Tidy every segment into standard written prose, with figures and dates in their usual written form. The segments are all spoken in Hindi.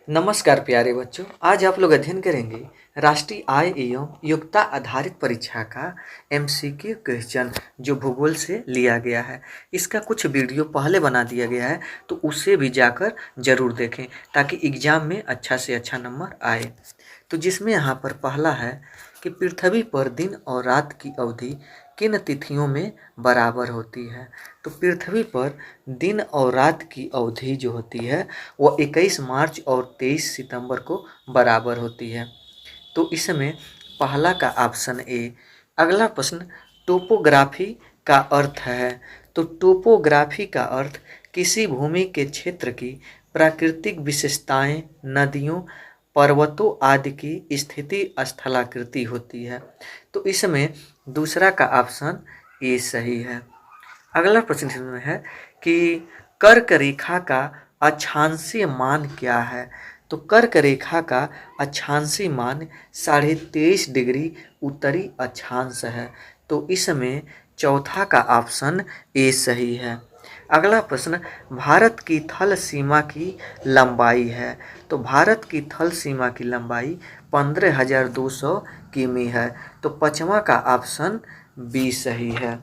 नमस्कार प्यारे बच्चों, आज आप लोग अध्ययन करेंगे राष्ट्रीय आय एवं योग्यता आधारित परीक्षा का एमसीक्यू क्वेश्चन जो भूगोल से लिया गया है। इसका कुछ वीडियो पहले बना दिया गया है, तो उसे भी जाकर जरूर देखें ताकि एग्जाम में अच्छा से अच्छा नंबर आए। तो जिसमें यहाँ पर पहला है कि पृथ्वी पर दिन और रात की अवधि किन तिथियों में बराबर होती है। तो पृथ्वी पर दिन और रात की अवधि जो होती है वो 21 मार्च और 23 सितंबर को बराबर होती है। तो इसमें पहला का ऑप्शन ए। अगला प्रश्न, टोपोग्राफी का अर्थ है। तो टोपोग्राफी का अर्थ किसी भूमि के क्षेत्र की प्राकृतिक विशेषताएं, नदियों, पर्वतों आदि की स्थिति स्थलाकृति होती है। तो इसमें दूसरा का ऑप्शन ए सही है। अगला प्रश्न इसमें है कि कर्क रेखा का अक्षांशीय मान क्या है। तो कर्क रेखा का अक्षांशीय मान 23.5 डिग्री उत्तरी अक्षांश है। तो इसमें चौथा का ऑप्शन ए सही है। अगला प्रश्न, भारत की थल सीमा की लंबाई है। तो भारत की थल सीमा की लंबाई 15,200 किमी है। तो पांचवा का ऑप्शन बी सही है।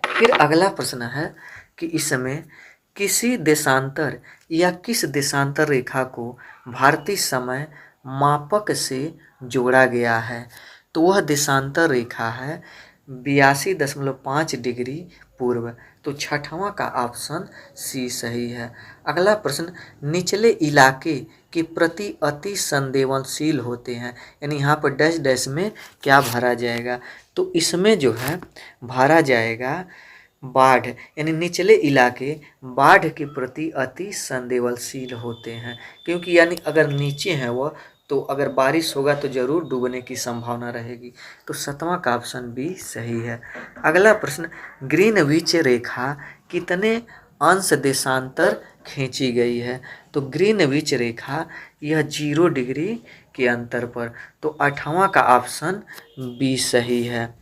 फिर अगला प्रश्न है कि इसमें किसी देशांतर या किस देशांतर रेखा को भारतीय समय मापक से जोड़ा गया है। तो वह देशांतर रेखा है 82.5 डिग्री पूर्व। तो छठवां का ऑप्शन सी सही है। अगला प्रश्न, निचले इलाके के प्रति अति संवेदनशील होते हैं, यानी यहाँ पर डैश डैश में क्या भरा जाएगा। तो इसमें जो है भरा जाएगा बाढ़, यानी निचले इलाके बाढ़ के प्रति अति संवेदनशील होते हैं, क्योंकि यानी अगर नीचे है वह तो अगर बारिश होगा तो जरूर डूबने की संभावना रहेगी। तो सातवां का ऑप्शन बी सही है। अगला प्रश्न, ग्रीनविच रेखा कितने अंश देशांतर खींची गई है। तो ग्रीनविच रेखा यह 0 डिग्री के अंतर पर। तो आठवां का ऑप्शन बी सही है।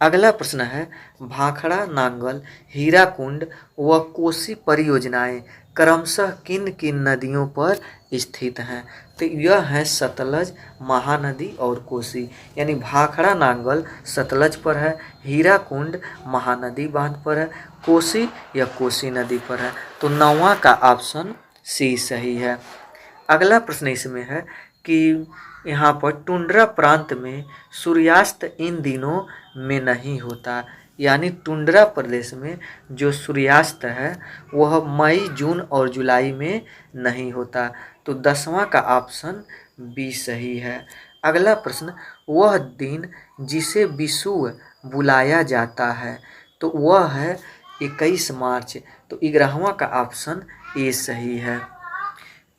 अगला प्रश्न है, भाखड़ा, नांगल, हीराकुंड व कोसी परियोजनाएं क्रमशः किन किन नदियों पर स्थित हैं। तो यह है सतलज, महानदी और कोसी, यानी भाखड़ा नांगल सतलज पर है, हीराकुंड महानदी बांध पर है, कोसी या कोसी नदी पर है। तो नौवां का ऑप्शन सी सही है। अगला प्रश्न इसमें है कि यहाँ पर टुंड्रा प्रांत में सूर्यास्त इन दिनों में नहीं होता, यानी टुंड्रा प्रदेश में जो सूर्यास्त है वह मई, जून और जुलाई में नहीं होता। तो 10वां का ऑप्शन बी सही है। अगला प्रश्न, वह दिन जिसे विषुव बुलाया जाता है। तो वह है 21 मार्च। तो 11वां का ऑप्शन ए सही है।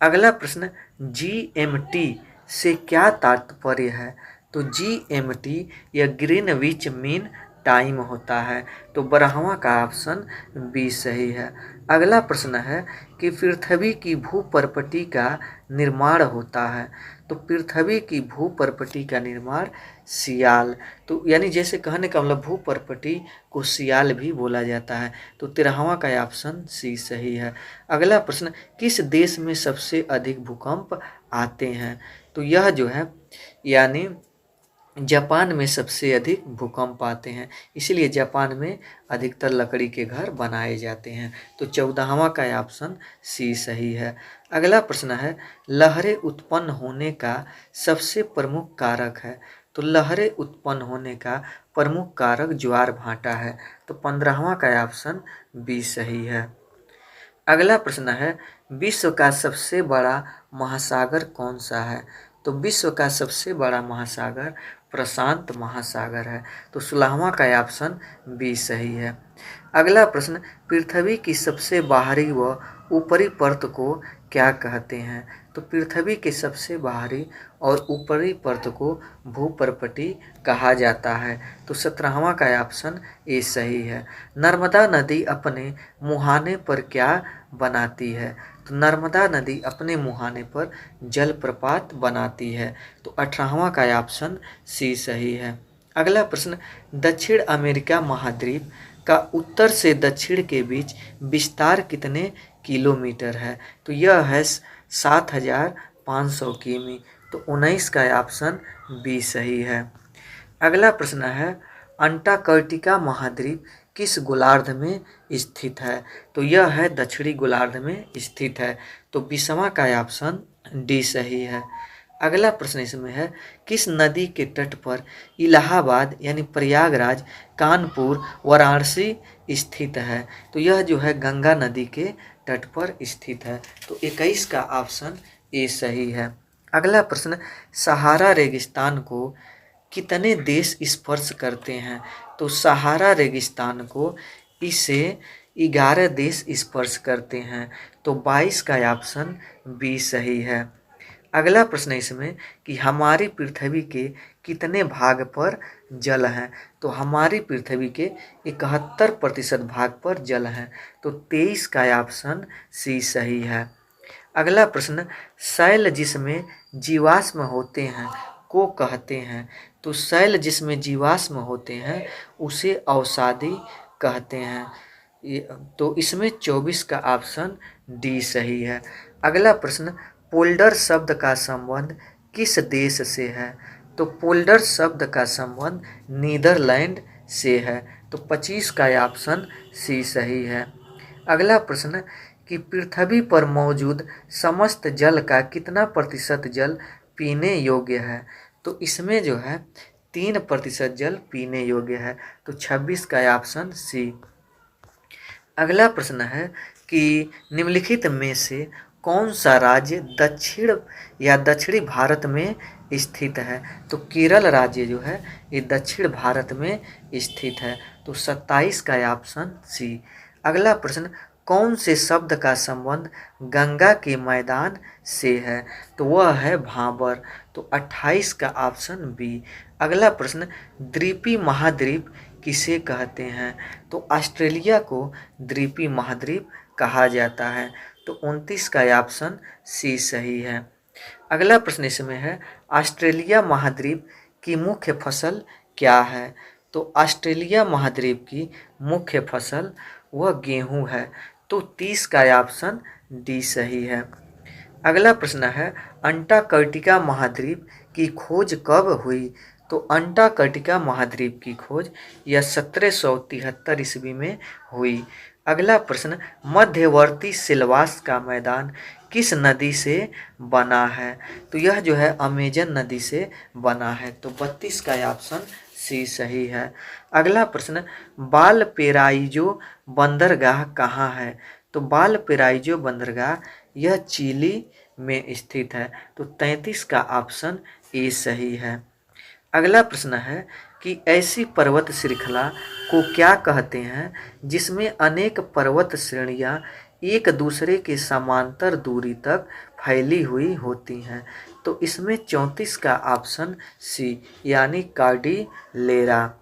अगला प्रश्न, GMT से क्या तात्पर्य है। तो GMT या ग्रीनविच मीन टाइम होता है। तो 12वां का ऑप्शन बी सही है। अगला प्रश्न है कि पृथ्वी की भूपर्पटी का निर्माण होता है। तो पृथ्वी की भूपर्पटी का निर्माण सियाल, तो यानी जैसे कहने का मतलब भूपर्पटी को सियाल भी बोला जाता है। तो 13वां का ऑप्शन सी सही है। अगला प्रश्न, किस देश में सबसे अधिक भूकंप आते हैं। तो यह जो है यानी जापान में सबसे अधिक भूकंप आते हैं, इसीलिए जापान में अधिकतर लकड़ी के घर बनाए जाते हैं। तो 14वां का ऑप्शन सी सही है। अगला प्रश्न है, लहरें उत्पन्न होने का सबसे प्रमुख कारक है। तो लहरें उत्पन्न होने का प्रमुख कारक ज्वार भाटा है। तो 15वां का ऑप्शन बी सही है। अगला प्रश्न है, विश्व का सबसे बड़ा महासागर कौन सा है। तो विश्व का सबसे बड़ा महासागर प्रशांत महासागर है। तो 16वां का ऑप्शन बी सही है। अगला प्रश्न, पृथ्वी की सबसे बाहरी व ऊपरी परत को क्या कहते हैं। तो पृथ्वी के सबसे बाहरी और ऊपरी परत को भूपर्पटी कहा जाता है। तो 17वां का ऑप्शन ए सही है। नर्मदा नदी अपने मुहाने पर क्या बनाती है। तो नर्मदा नदी अपने मुहाने पर जलप्रपात बनाती है। तो 18वां का ऑप्शन सी सही है। अगला प्रश्न, दक्षिण अमेरिका महाद्वीप का उत्तर से दक्षिण के बीच विस्तार कितने किलोमीटर है। तो यह है 7500 किमी। तो 19 का ऑप्शन बी सही है। अगला प्रश्न है अंटार्कटिका महाद्वीप किस गोलार्ध में स्थित है? तो यह है दक्षिणी गोलार्ध में स्थित है। तो 20वां का ऑप्शन डी सही है। अगला प्रश्न इसमें है किस नदी के तट पर इलाहाबाद यानी प्रयागराज, कानपुर, वाराणसी स्थित है? तो यह जो है गंगा नदी के तट पर स्थित है। तो 21 का ऑप्शन ए सही है। अगला प्रश्न सहारा रेगिस्तान को कितने देश स्पर्श करते हैं? तो सहारा रेगिस्तान को इसे 11 देश स्पर्श करते हैं। तो 22 का ऑप्शन बी सही है। अगला प्रश्न इसमें कि हमारी पृथ्वी के कितने भाग पर जल है? तो हमारी पृथ्वी के 71% भाग पर जल है। तो 23 का ऑप्शन सी सही है। अगला प्रश्न शैल जिसमें जीवाश्म होते हैं को कहते हैं? तो शैल जिसमें जीवाश्म होते हैं उसे अवसादी कहते हैं। तो इसमें 24 का ऑप्शन डी सही है। अगला प्रश्न पोल्डर शब्द का संबंध किस देश से है? तो पोल्डर शब्द का संबंध नीदरलैंड से है। तो 25 का ऑप्शन सी सही है। अगला प्रश्न कि पृथ्वी पर मौजूद समस्त जल का कितना प्रतिशत जल पीने योग्य है? तो इसमें जो है 3% जल पीने योग्य है। तो 26 का ऑप्शन सी। अगला प्रश्न है कि निम्नलिखित में से कौन सा राज्य दक्षिणी भारत में स्थित है? तो केरल राज्य जो है ये दक्षिण भारत में स्थित है। तो 27 का ऑप्शन सी। अगला प्रश्न कौन से शब्द का संबंध गंगा के मैदान से है? तो वह है भाबर। तो 28 का ऑप्शन बी। अगला प्रश्न द्वीपीय महाद्वीप किसे कहते हैं? तो ऑस्ट्रेलिया को द्वीपीय महाद्वीप कहा जाता है। तो 29 का ऑप्शन सी सही है। अगला प्रश्न इसमें है ऑस्ट्रेलिया महाद्वीप की मुख्य फसल क्या है? तो ऑस्ट्रेलिया महाद्वीप की मुख्य फसल वह गेहूं है। तो 30 का ऑप्शन डी सही है। अगला प्रश्न है अंटार्कटिका महाद्वीप की खोज कब हुई? तो अंटार्कटिका महाद्वीप की खोज यह 1773 ईस्वी में हुई। अगला प्रश्न मध्यवर्ती सिलवास का मैदान किस नदी से बना है? तो यह जो है अमेजन नदी से बना है। तो 32 का ऑप्शन सी सही है। अगला प्रश्न वालपेराइजो बंदरगाह कहाँ है? तो वालपेराइजो बंदरगाह यह चिली में स्थित है। तो 33 का ऑप्शन ए सही है। अगला प्रश्न है कि ऐसी पर्वत श्रृंखला को क्या कहते हैं जिसमें अनेक पर्वत श्रेणियां एक दूसरे के समांतर दूरी तक फैली हुई होती हैं? तो इसमें 34 का ऑप्शन सी यानी कार्डिलेरा।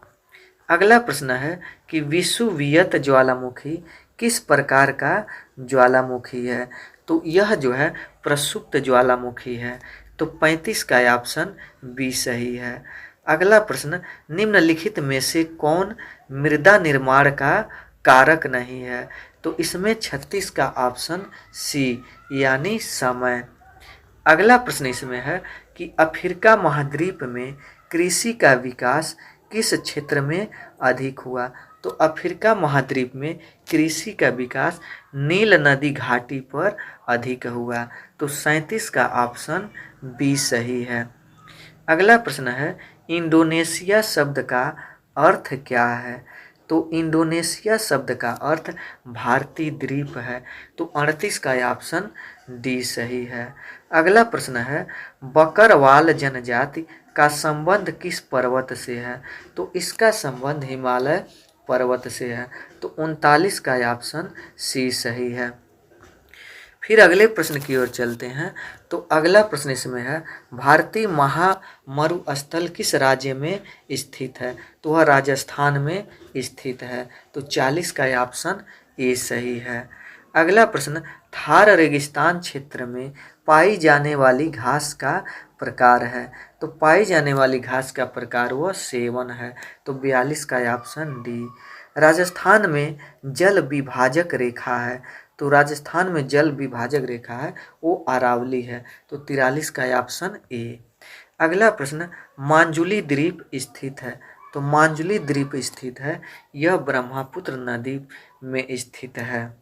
अगला प्रश्न है कि विषुवत ज्वालामुखी किस प्रकार का ज्वालामुखी है? तो यह जो है प्रसुप्त ज्वालामुखी है। तो 35 का ऑप्शन बी सही है। अगला प्रश्न निम्नलिखित में से कौन मृदा निर्माण का कारक नहीं है? तो इसमें 36 का ऑप्शन सी यानी समय। अगला प्रश्न इसमें है कि अफ्रीका महाद्वीप में कृषि का विकास किस क्षेत्र में अधिक हुआ? तो अफ्रीका महाद्वीप में कृषि का विकास नील नदी घाटी पर अधिक हुआ। तो 37 का ऑप्शन बी सही है। अगला प्रश्न है इंडोनेशिया शब्द का अर्थ क्या है? तो इंडोनेशिया शब्द का अर्थ भारतीय द्वीप है। तो 38 का ऑप्शन डी सही है। अगला प्रश्न है बकरवाल जनजाति का संबंध किस पर्वत से है? तो इसका संबंध हिमालय पर्वत से है। तो 39 का ऑप्शन सी सही है। फिर अगले प्रश्न की ओर चलते हैं। तो अगला प्रश्न इसमें है भारतीय महामरुस्थल किस राज्य में स्थित है? तो वह राजस्थान में स्थित है। तो 40 का ऑप्शन ए सही है। अगला प्रश्न थार रेगिस्तान क्षेत्र में पाई जाने वाली घास का प्रकार है? तो पाई जाने वाली घास का प्रकार वह सेवन है। तो 42 का ऑप्शन डी। राजस्थान में जल विभाजक रेखा है। तो तो राजस्थान में जल विभाजक रेखा है वो अरावली है, तो 43 का ऑप्शन ए। अगला प्रश्न, मांजुली द्वीप स्थित है, तो मांजुली द्वीप स्थित है, यह ब्रह्मपुत्र नदी में स्थित है।